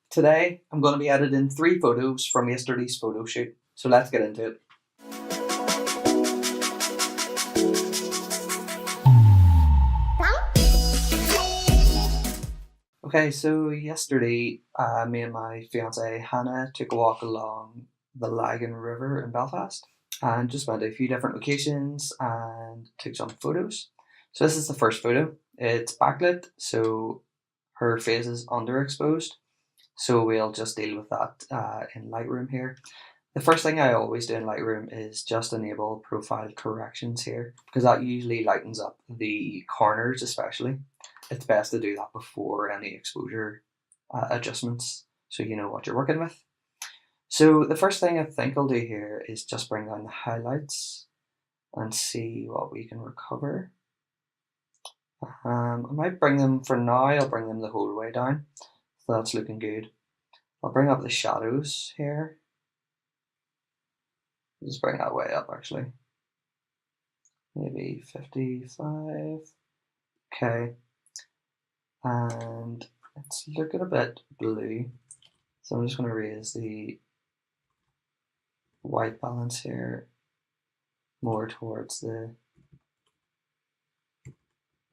Today, I'm going to be editing 3 photos from yesterday's photo shoot, so let's get into it. Okay, so yesterday, me and my fiancée Hannah took a walk along the Lagan River in Belfast and just went to a few different locations and took some photos. So this is the first photo. It's backlit, so her face is underexposed. So we'll just deal with that in Lightroom here. The first thing I always do in Lightroom is just enable profile corrections here, because that usually lightens up the corners especially. It's best to do that before any exposure adjustments so you know what you're working with. So the first thing I think I'll do here is just bring down the highlights and see what we can recover. I might bring them, for now, I'll bring them the whole way down. So that's looking good. I'll bring up the shadows here. Just bring that way up actually. Maybe 55. Okay. And it's looking a bit blue. So I'm just going to raise the white balance here more towards the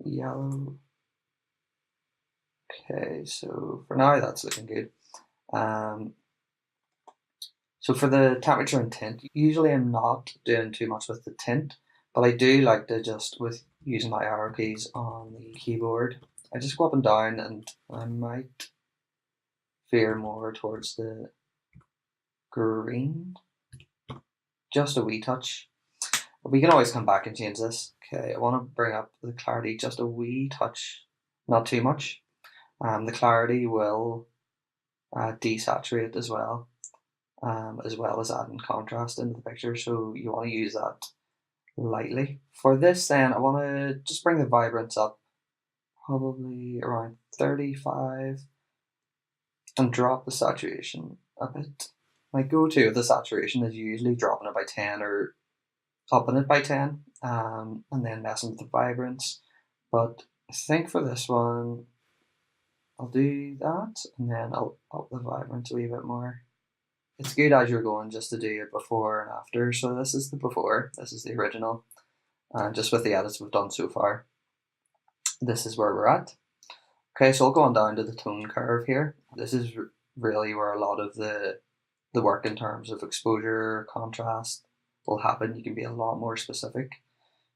yellow. Okay, so for now that's looking good. So for the temperature and tint, usually I'm not doing too much with the tint, but I do like to just, with using my arrow keys on the keyboard, I just go up and down, and I might veer more towards the green, just a wee touch. But we can always come back and change this. Okay, I want to bring up the clarity just a wee touch, not too much. The clarity will desaturate as well as adding contrast into the picture, so you want to use that lightly. For this then, I want to just bring the vibrance up probably around 35 and drop the saturation a bit. My go-to of the saturation is usually dropping it by 10 or upping it by 10 and then messing with the vibrance, but I think for this one I'll do that and then I'll up the vibrance a wee bit more. It's good as you're going just to do it before and after. So this is the before, this is the original, and just with the edits we've done so far, this is where we're at. Okay, so I'll go on down to the tone curve here. This is really where a lot of the work in terms of exposure, contrast will happen. You can be a lot more specific.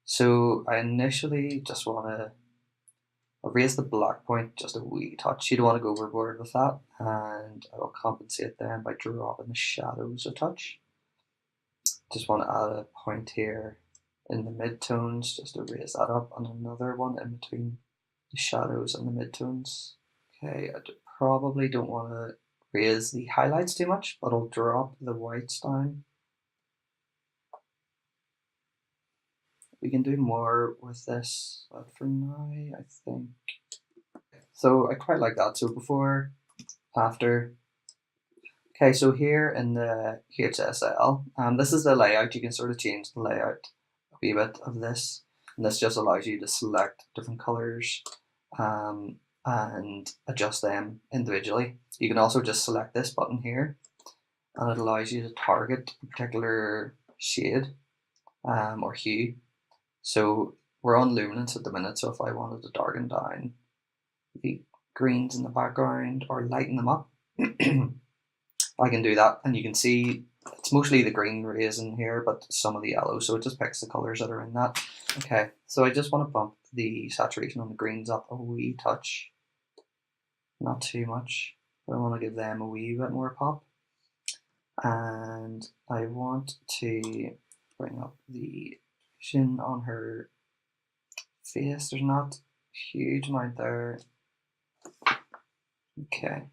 So I initially just want to raise the black point just a wee touch. You don't want to go overboard with that, and I will compensate then by dropping the shadows a touch. Just want to add a point here in the mid-tones just to raise that up, and another one in between the shadows and the mid-tones. Okay, I probably don't want to raise the highlights too much, but I'll drop the whites down. We can do more with this, but for now I think so. I quite like that. So before, after. Okay, so here in the HSL, this is the layout. You can sort of change the layout a wee bit of this, and this just allows you to select different colors and adjust them individually. You can also just select this button here, and it allows you to target a particular shade or hue. So we're on luminance at the minute, so if I wanted to darken down the greens in the background or lighten them up, I can do that, and you can see it's mostly the green rays in here, but some of the yellow, so it just picks the colors that are in that. Okay, so I just want to bump the saturation on the greens up a wee touch, not too much, but I want to give them a wee bit more pop. And I want to bring up the saturation on her face. There's not a huge amount there. Okay,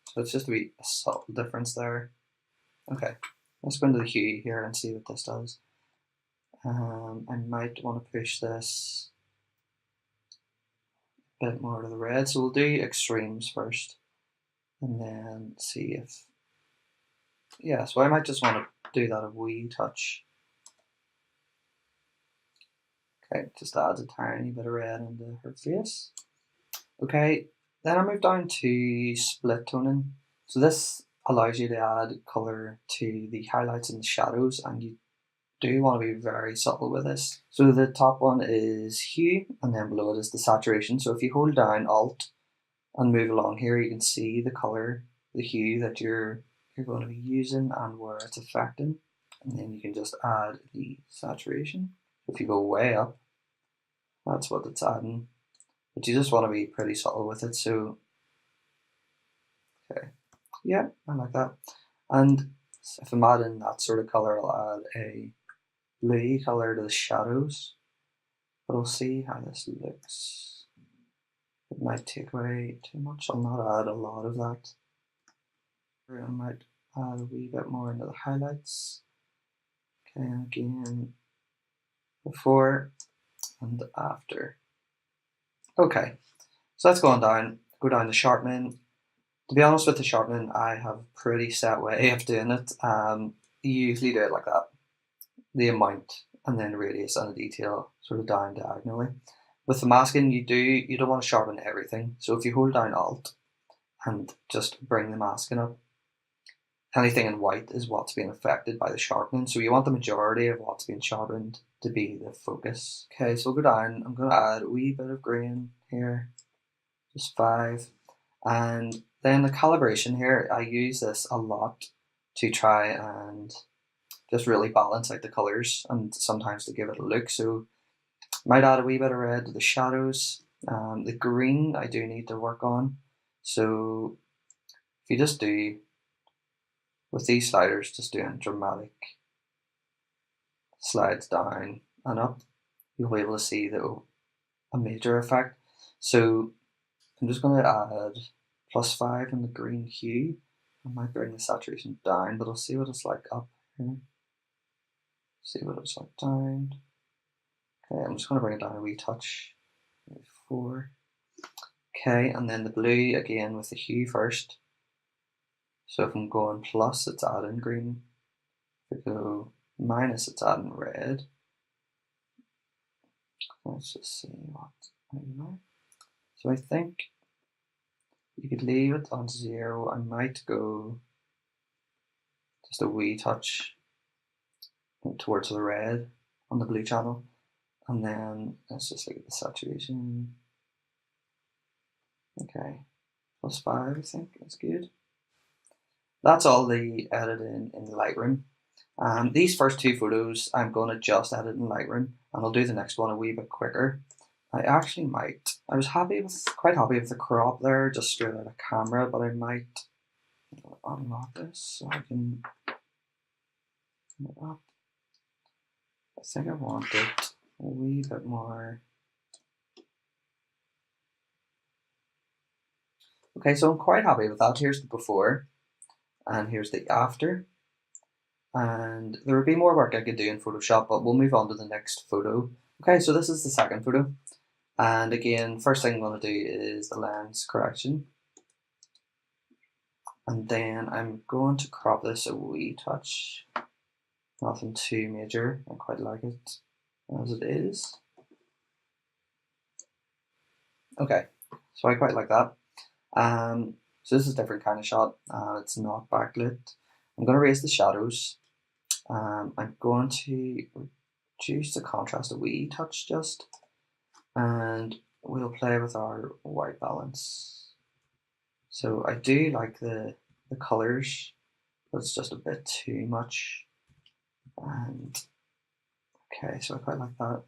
so it's just a subtle difference there. Okay, let's go into the hue here and see what this does. I might want to push this a bit more to the red, so we'll do extremes first and then see if, yeah, so I might just want to do that a wee touch. Okay, just adds a tiny bit of red into her face. Okay, Then I move down to split toning. So this allows you to add colour to the highlights and the shadows, and you do want to be very subtle with this. So the top one is hue, and then below it is the saturation. So if you hold down Alt and move along here, you can see the colour, the hue that you're going to be using and where it's affecting. And then you can just add the saturation. If you go way up, that's what it's adding. But you just want to be pretty subtle with it. So, okay, yeah, I like that. And if I'm adding that sort of colour, I'll add a bluey colour to the shadows. But we'll see how this looks. It might take away too much. I'll not add a lot of that. I might add a wee bit more into the highlights. Okay, and again, before and after. Okay, so that's going down. Go down to sharpening. To be honest with the sharpening, I have a pretty set way of doing it. You usually do it like that. The amount and then the radius and the detail sort of down diagonally. With the masking, you don't want to sharpen everything. So if you hold down Alt and just bring the masking up, anything in white is what's being affected by the sharpening. So you want the majority of what's being sharpened to be the focus. Okay, so we'll go down. I'm going to add a wee bit of green here, just 5. And then the calibration here, I use this a lot to try and just really balance out the colours and sometimes to give it a look. So might add a wee bit of red to the shadows. The green I do need to work on. So if you just do, with these sliders, just doing dramatic slides down and up, you'll be able to see a major effect. So I'm just going to add +5 in the green hue. I might bring the saturation down, but I'll see what it's like up here. See what it's like down. Okay, I'm just going to bring it down a wee touch. 4. Okay, and then the blue again with the hue first. So if I'm going plus, it's adding green. If I go minus, it's adding red. Let's just see what I know. So I think you could leave it on 0. I might go just a wee touch towards the red on the blue channel. And then let's just look at the saturation. Okay, +5, I think that's good. That's all the editing in Lightroom. These first 2 photos I'm going to just edit in Lightroom, and I'll do the next one a wee bit quicker. I actually might. I was quite happy with the crop there, just straight out of camera, but I might unlock this so I can put it up. I think I want it a wee bit more. Okay, so I'm quite happy with that. Here's the before, and here's the after. And there would be more work I could do in Photoshop, but we'll move on to the next photo. Okay, so this is the second photo. And again, first thing I'm going to do is the lens correction. And then I'm going to crop this a wee touch. Nothing too major. I quite like it as it is. Okay, so I quite like that. So this is a different kind of shot. It's not backlit. I'm going to raise the shadows. I'm going to reduce the contrast a wee touch just. And we'll play with our white balance. So I do like the colours, but it's just a bit too much. And okay, so I quite like that.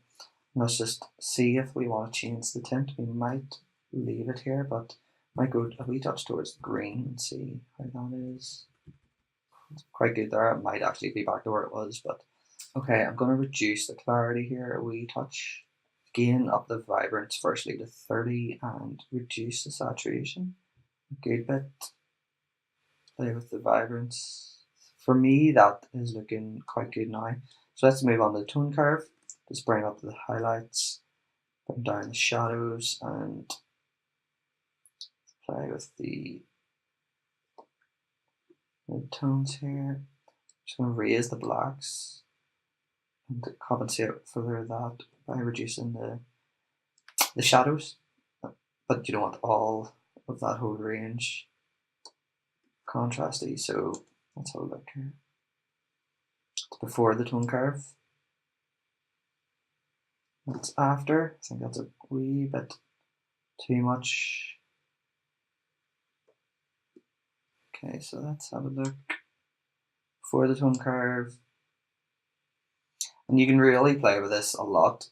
Let's just see if we want to change the tint. We might leave it here, but might go a wee touch towards the green and see how that is. It's quite good there. It might actually be back to where it was, but okay, I'm going to reduce the clarity here a wee touch. Again, up the vibrance firstly to 30 and reduce the saturation a good bit. Play with the vibrance. For me, that is looking quite good now. So let's move on to the tone curve. Just bring up the highlights, bring down the shadows, and play with the mid-tones here. Just going to raise the blacks and compensate for that by reducing the shadows, but you don't want all of that whole range contrasty. So let's have a look here. It's before the tone curve. That's after. I think that's a wee bit too much. Okay, so let's have a look. Before the tone curve. And you can really play with this a lot.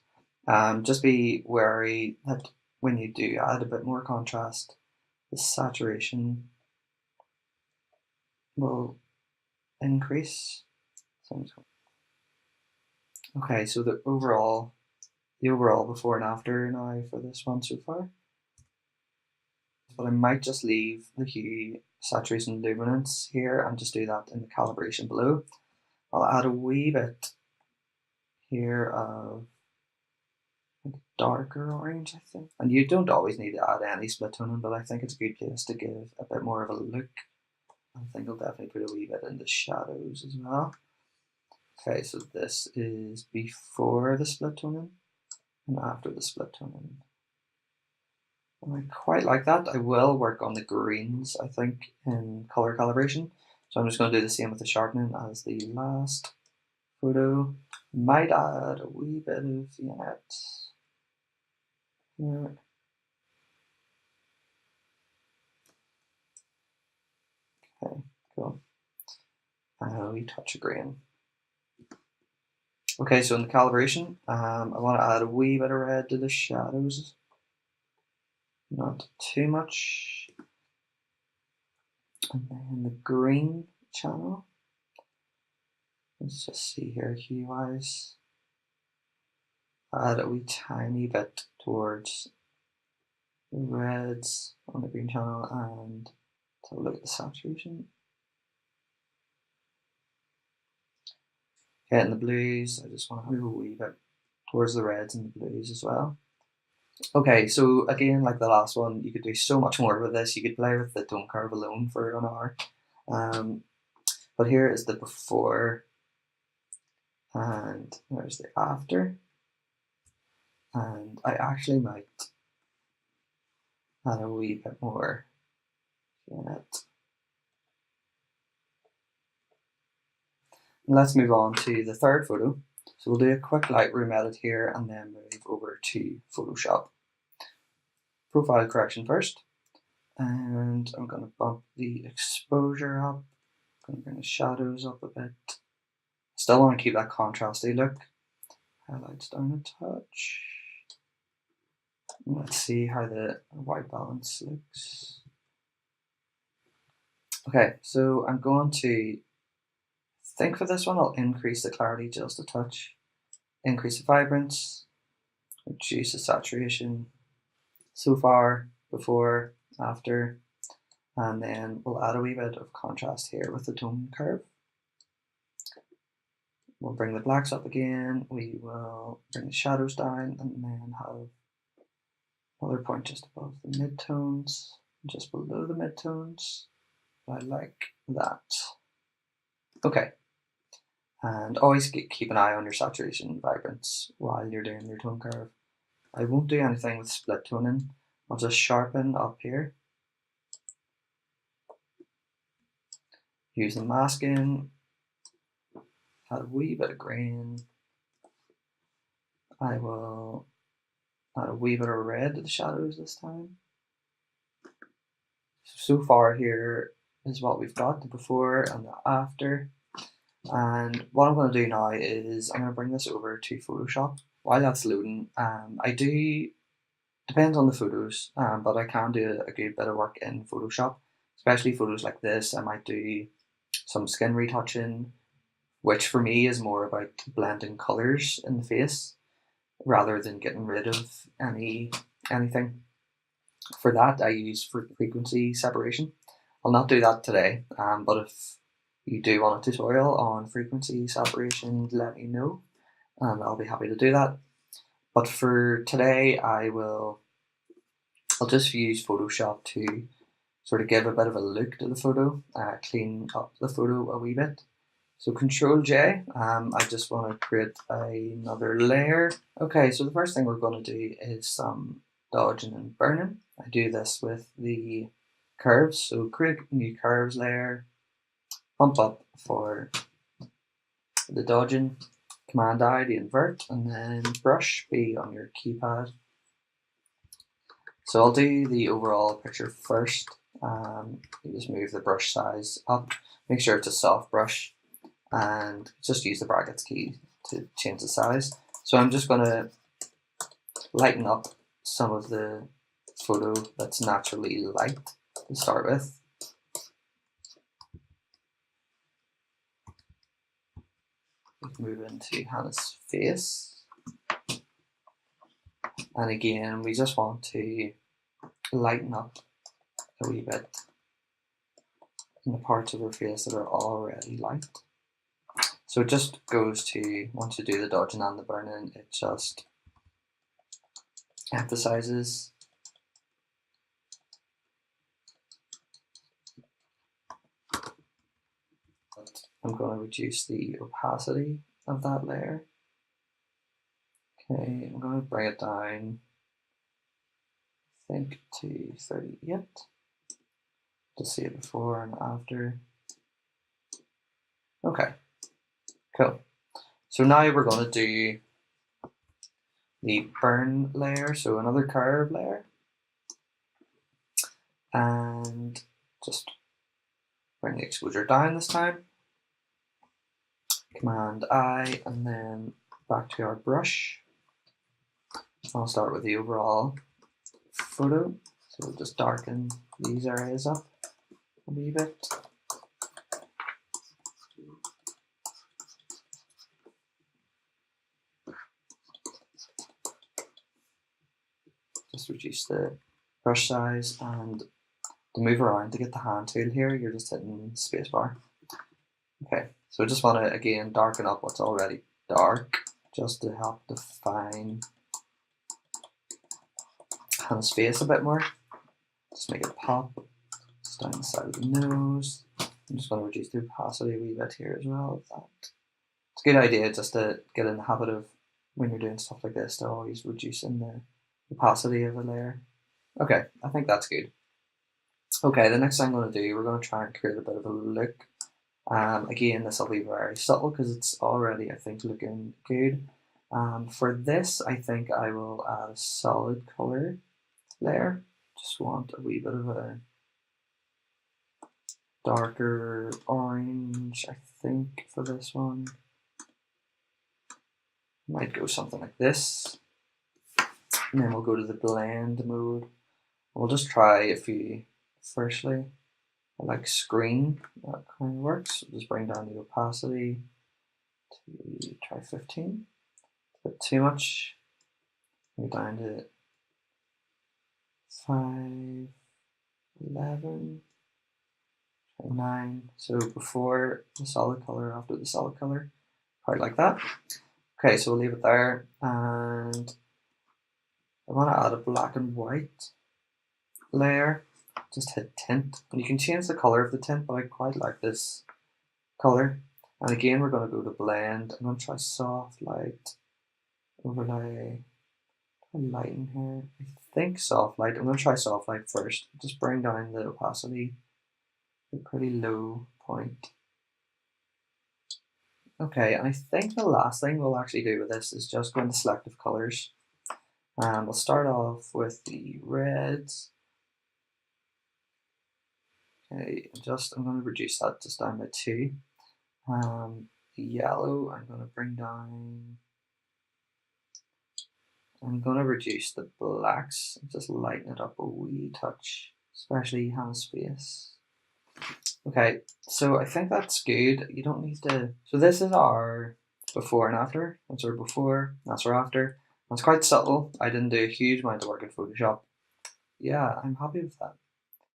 Just be wary that when you do add a bit more contrast, the saturation will increase. Okay, so the overall before and after now for this one so far. But I might just leave the hue, saturation, luminance here and just do that in the calibration below. I'll add a wee bit here of darker orange, I think. And you don't always need to add any split toning, but I think it's a good place to give a bit more of a look. I think I'll definitely put a wee bit in the shadows as well. Okay, so this is before the split toning and after the split toning. And I quite like that. I will work on the greens, I think, in color calibration. So I'm just going to do the same with the sharpening as the last photo. Might add a wee bit of vignette here. Okay, cool. And a wee touch of green. Okay, so in the calibration, I want to add a wee bit of red to the shadows. Not too much. And then the green channel. Let's just see here, hue-wise. Add a wee tiny bit towards the reds on the green channel and have a look at the saturation. Okay, and the blues, I just want to move a wee bit towards the reds and the blues as well. Okay, so again, like the last one, you could do so much more with this. You could play with the tone curve alone for an hour. But here is the before and there's the after. And I actually might add a wee bit more in it. And let's move on to the third photo. So we'll do a quick Lightroom edit here and then move over to Photoshop. Profile correction first. And I'm going to bump the exposure up. I'm going to bring the shadows up a bit. Still want to keep that contrasty look. Highlights down a touch. Let's see how the white balance looks. Okay, so I'm going to think for this one, I'll increase the clarity just a touch, increase the vibrance, reduce the saturation. So far, before, after, and then we'll add a wee bit of contrast here with the tone curve. We'll bring the blacks up again, we will bring the shadows down and then have another point just above the midtones, just below the midtones. I like that. Okay, and always keep an eye on your saturation and vibrance while you're doing your tone curve. I won't do anything with split toning, I'll just sharpen up here. Use the masking, add a wee bit of green. I will add a wee bit of red to the shadows this time. So far here is what we've got, the before and the after. And what I'm going to do now is I'm going to bring this over to Photoshop. While that's loading, depends on the photos, but I can do a good bit of work in Photoshop, especially photos like this. I might do some skin retouching, which for me is more about blending colours in the face rather than getting rid of anything. For that, I use frequency separation. I'll not do that today, but if you do want a tutorial on frequency separation, let me know, and I'll be happy to do that. But for today, I'll just use Photoshop to sort of give a bit of a look to the photo, clean up the photo a wee bit. So Control J, I just want to create another layer. Okay, so the first thing we're going to do is some dodging and burning. I do this with the curves, so create a new curves layer, pump up for the dodging, Command I to invert, and then brush B on your keypad. So I'll do the overall picture first. You just move the brush size up, make sure it's a soft brush, and just use the brackets key to change the size. So I'm just going to lighten up some of the photo that's naturally light to start with. Move into Hannah's face, and again we just want to lighten up a wee bit in the parts of her face that are already light. So it just goes to, once you do the dodging and the burning, it just emphasizes I'm going to reduce the opacity of that layer. Okay, I'm going to bring it down, I think, to 38 to see it before and after. Okay, cool. So now we're going to do the burn layer, so another curve layer, and just bring the exposure down this time. Command I, and then back to our brush. I'll start with the overall photo, so we'll just darken these areas up a wee bit. Just reduce the brush size, and to move around to get the hand tool here, you're just hitting spacebar. Okay, so I just want to again darken up what's already dark, just to help define Hannah's face a bit more. Just make it pop. Just down the side of the nose. I'm just going to reduce the opacity a wee bit here as well. It's a good idea just to get in the habit of, when you're doing stuff like this, to always reducing the opacity of a layer. Okay, I think that's good. Okay, the next thing I'm going to do, we're going to try and create a bit of a look. Again, this will be very subtle because it's already, I think, looking good. For this, I think I will add a solid color layer. Just want a wee bit of a darker orange, I think, for this one. Might go something like this. And then we'll go to the blend mode. We'll just try a few firstly. I like screen, that kind of works. We'll just bring down the opacity to try 15. A bit too much. Go down to 5, 11, 9. So before the solid color, after the solid color, quite like that. Okay, so we'll leave it there, and I want to add a black and white layer. Just hit tint, and you can change the color of the tint, but I quite like this color. And again, we're going to go to blend. I'm going to try soft light, overlay, lighten here. I think soft light. I'm going to try soft light first. Just bring down the opacity to a pretty low point. Okay, and I think the last thing we'll actually do with this is just go into selective colors. We'll start off with the reds. Okay, I'm going to reduce that just down by 2. The yellow, I'm going to bring down. I'm going to reduce the blacks, just lighten it up a wee touch, especially Hannah's face. Okay, so I think that's good. You don't need to. So this is our before and after. That's our before, that's our after. It's quite subtle. I didn't do a huge amount of work in Photoshop. Yeah, I'm happy with that.